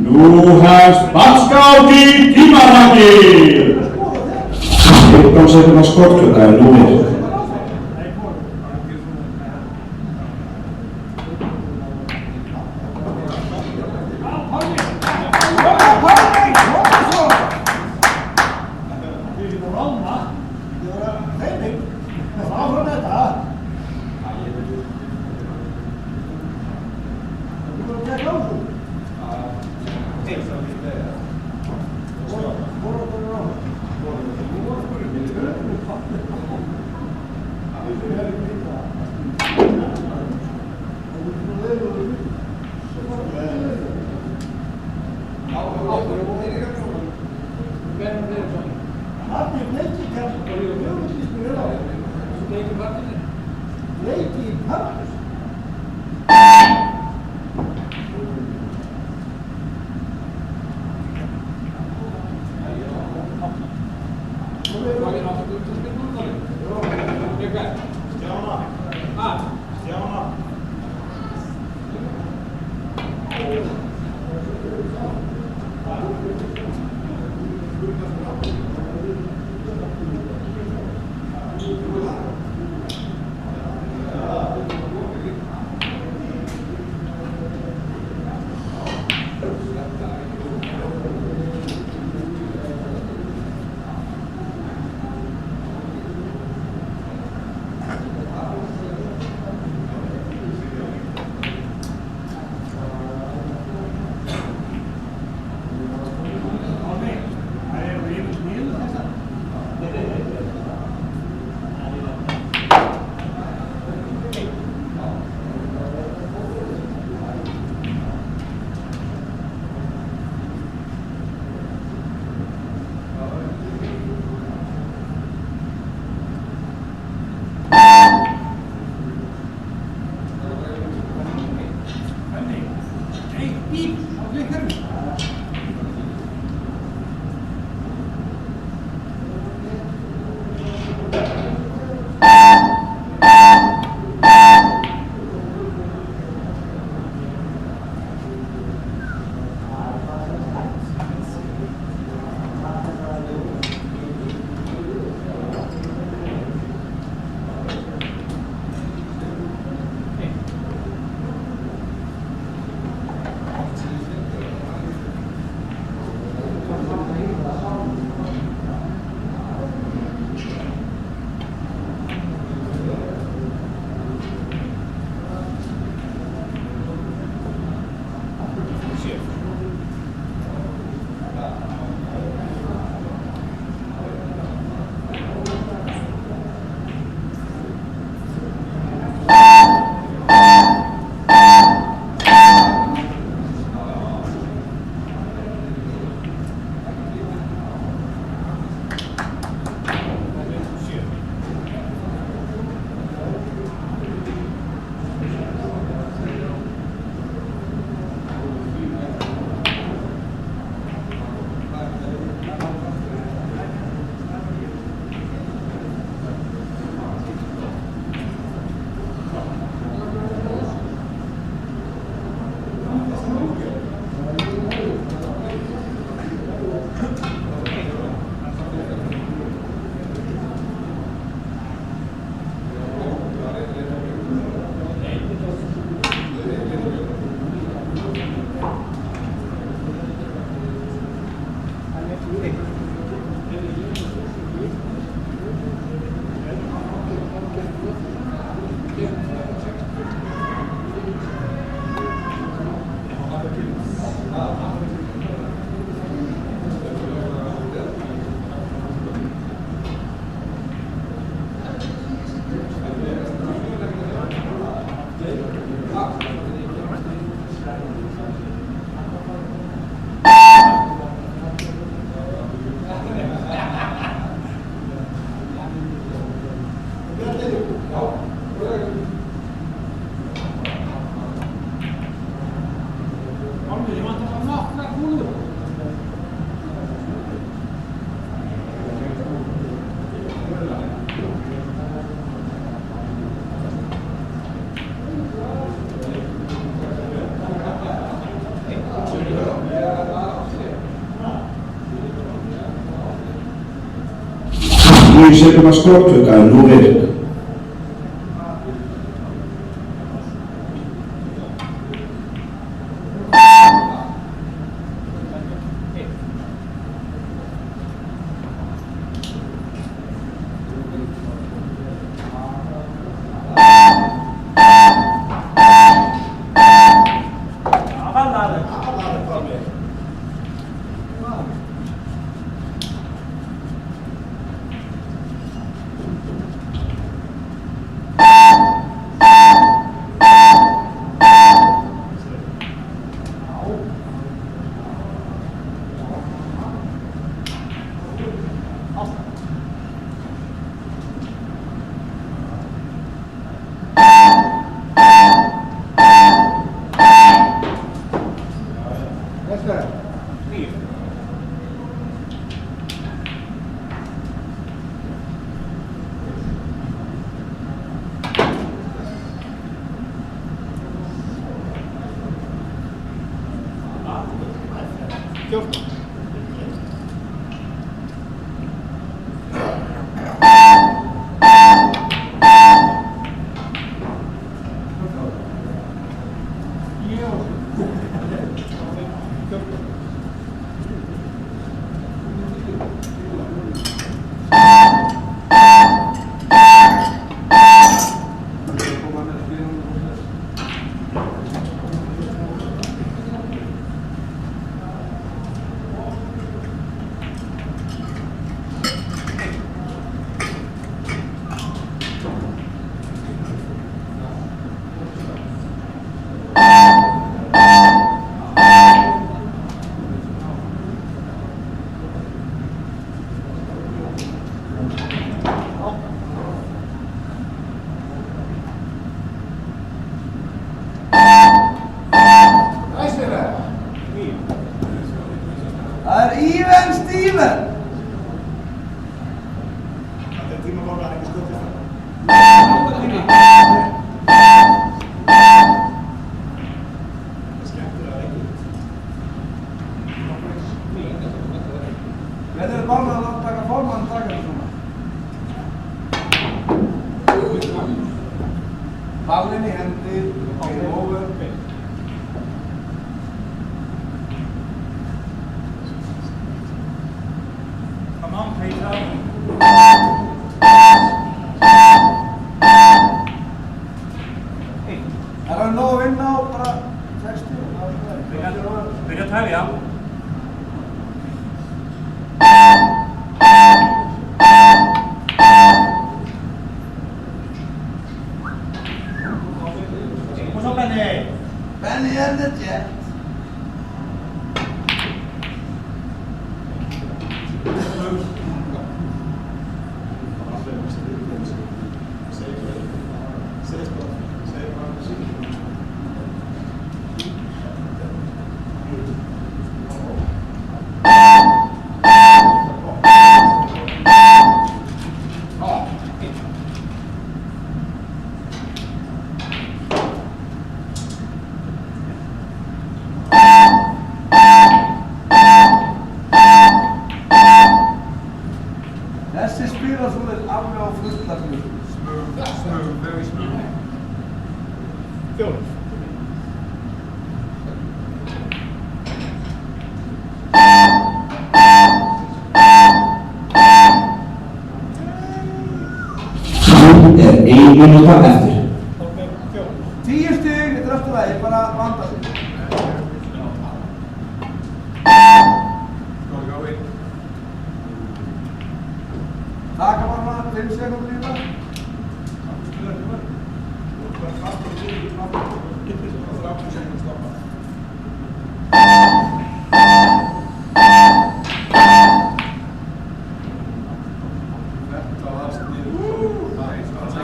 Nú hefst Vatnsskák í tímarakið. 15 sekúndna skotklukka er númer. sekúndna skotklukka er nú virk. Ballinn í hendi, game over. Come on, Peter. Er það nóg að vinna á bara 60? Byrja að telja. Benny and the Jet. Þessi spila svolítið alveg á fulla smooth. Smooth, very smooth. Fjóður. Nú er 1 mínúta eftir. 10 stig, þetta er eftir lagi, bara vanda sig. Taka bara 5 sekúndur í það.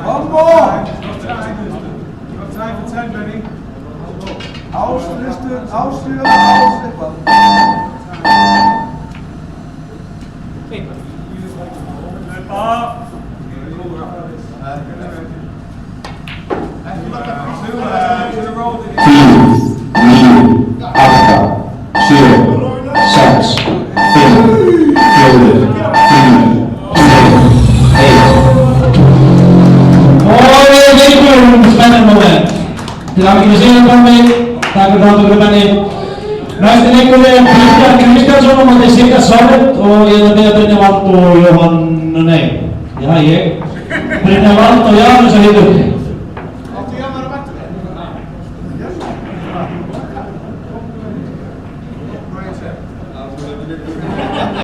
One more! Got time for 10, Benny. Áslistur, ásliðan, áslipað. Fimm, 4, 3, 2, 1. Sigurður Pálmi, takk fyrir þáttökur menni. Næsti leikur Kristján Kristjánsson á móti Sigga Sárund og ég ætla að biðja Brynjar Vald og Jóhann, nei, já ég, Brynjar Vald og